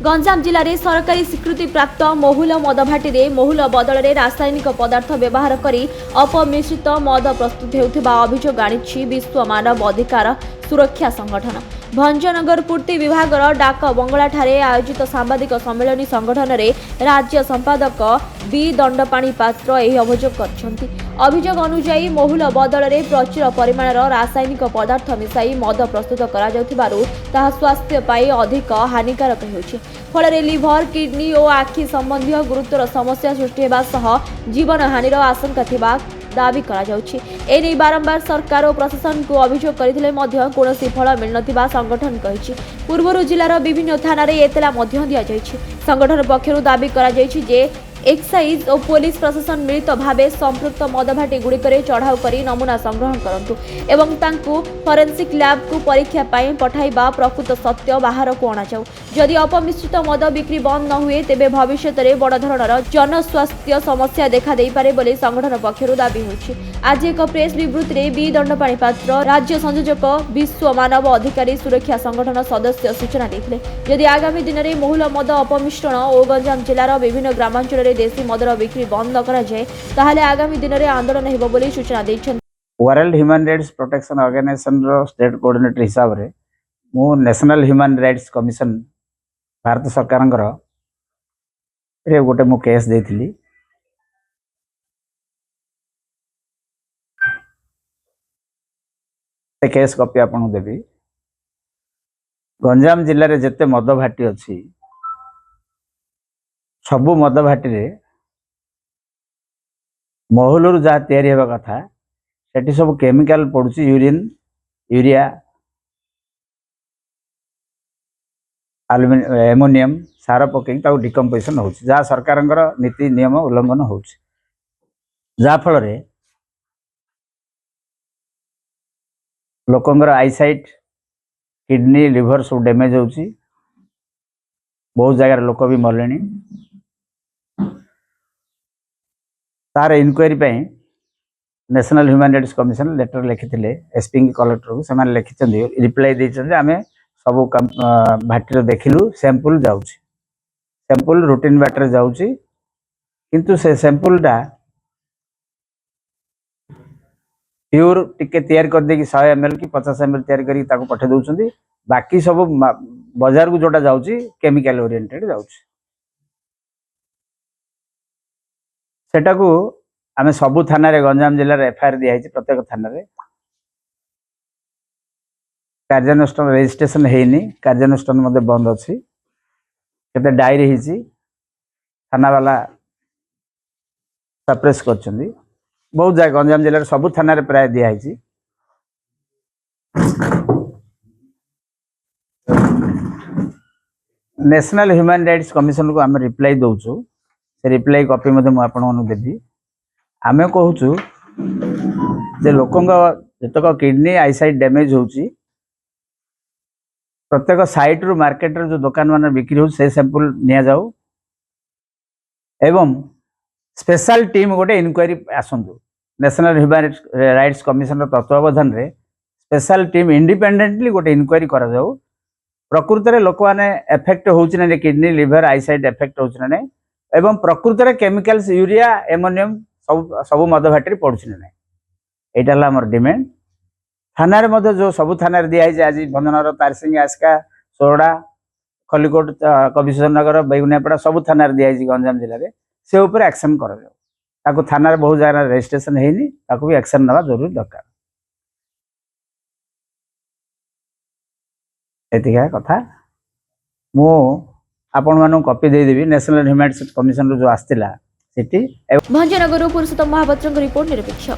गंजाम जिले में सरकारी स्वीकृति प्राप्त महुल मद भाटी महुल बदल में रासायनिक पदार्थ व्यवहार कर अपमिश्रित मद प्रस्तुत होता अभियोग आनी विश्व मानव अधिकार सुरक्षा संगठन। भंजनगर पूर्ति विभाग डाक बंगला आयोजित सांबादिक सम्मेलन संगठन में राज्य संपादक बी दंडपाणी पात्र यह अभियोग कर अभियोग अनुजाई महुल बदल में प्रचुर परिमाणर रासायनिक पदार्थ मिसाई मद प्रस्तुत करा स्वास्थ्य पाई अधिक हानिकारक होछि। फल लिभर किडनी और आखि संबंधी गुरुतर समस्या सृष्टि होगा जीवन हानिर आशंका थिबा दाबी एने बारंबार सरकार और प्रशासन को अभियोग करथिले मध्य कोनोसी फल मिलनथिबा संगठन कहिछि। पूर्व जिलार विभिन्न थाना रे एतला मध्य दिया जाइछि। संगठन पक्षरु दाबी करा जाइछि जे एक्साइज और पुलिस प्रशासन मिलित भावे संपृक्त मदभाटी गुड़िकर चढ़ाऊ कर नमूना संग्रह करंतु एवं तांकु फॉरेंसिक लैब को परीक्षा पाई पठाइबा प्रकृत सत्य बाहर को अणा जाऊ। जदि अपमिश्रित मद बिक्री बंद न हुए तेबे भविष्य में बड़ धरणर जनस्वास्थ्य समस्या देखा दे पारे बोली संगठन पक्षरु दाबी होछि। आज एक प्रेस विवृत्ति में बी दंडपाणी पात्र राज्य संयोजक विश्व मानव अधिकारी सुरक्षा संगठन सदस्य सूचना देथिले। यदि आगामी दिन में महुल मद अपमिश्रण और गंजाम जिलार विभिन्न ग्रामांचल देशी मदर बिक्री बंद न करा जाए ताहले आगामी दिन में आंदोलन हेबो बोली सूचना दैछन। World human rights protection organisation रो स्टेट कोऑर्डिनेटर हिसाब रे मु national human rights commission Bharat सरकार रे गोटे मु केस देथिली। ते केस कॉपी आपन देबी। गंजाम जिल्ला रे जते मद भाटी अछि सबु मद भाटी रे महुलर जहाँ तैयारी होगा कथा सेठी सब केमिकल पड़ुछि यूरिन यूरिया एमोनियम सार पकई डिकम्पोजिशन हो जहाँ सरकार नीति नियम उल्लंघन हो जहाँ फल लोकंर आईसाइट किडनी लिवर सब डैमेज हो बहुत जगह लोक भी मरले। तार inquiry National human rights Commission letter लिखी एसपी कलेक्टर को से लिखिं रिप्लाई देते आम सब भाटी देखिलु सैंपल जाऊँगी सैंपल रूटीन बाटर जाऊँगी किंतु से सैंपलटा प्योर टिके तैयार कर देकी 100 ml कि 50 ml तैयार करके पठे दौरान बाकी सब बाजार को जोटा जाऊँगी केमिकल ओरिएंटेड जाऊँगी सेटा को आम सबु थाना रे गंजाम जिले में एफआईआर दिखाई प्रत्येक थाना रे कार्यानुष्ठान रजिस्ट्रेशन हैनी कार्यानुष्ठान मध्य बंद अच्छी केते डायरी हिची थाना वाला सप्रेस कर बहुत जगह गंजाम जिले सबु थाना रे प्राय दिखाई। नेशनल ह्यूमन राइट्स कमिशन को आम रिप्लाई दौचु से रिप्लाई कॉपी मुझे देवी। आम कहूँ जे लोकों जतक किडनी आईसाइट डैमेज हो प्रत्येक साइट रु मार्केट जो दुकान मान बिक्री हो सैंपल नि जाऊ एवं स्पेशल टीम गोटे इनक्वारी आसतु नेशनल ह्यूमन राइट्स कमिशन तत्वावधान रे स्पेशल टीम इंडिपेंडेंटली गोटे इनक्वारी करा जाऊ प्रकृत में लोक मैंने एफेक्ट होना किडनी लिवर आईसाइट एफेक्ट होना एवं प्रकृत में केमिकल्स यूरिया एमोनियम सब मद भाटी पड़ुछि ना यहाँ आम डिमांड। थाना रे जो सबु थाना दिखाई आज भंजनगर तारसिंग आस्का सोरडा खलिकोट कविश्वर नगर बैगुनियापड़ा सबु थाना दिखाई गंजाम जिले में से उपर एक्शन कर थाना बहुत जगह रजिस्ट्रेशन हैनी भी एक्शन नवा जरूरी दरकार एतिका कथा मु आपण मानु कॉपी दे देबी नेशनल ह्यूमन राइट्स कमिशन जो आस्तिला सिटी भंजनगर पुरुषोत्तम महापात्र रिपोर्ट निरपेक्ष।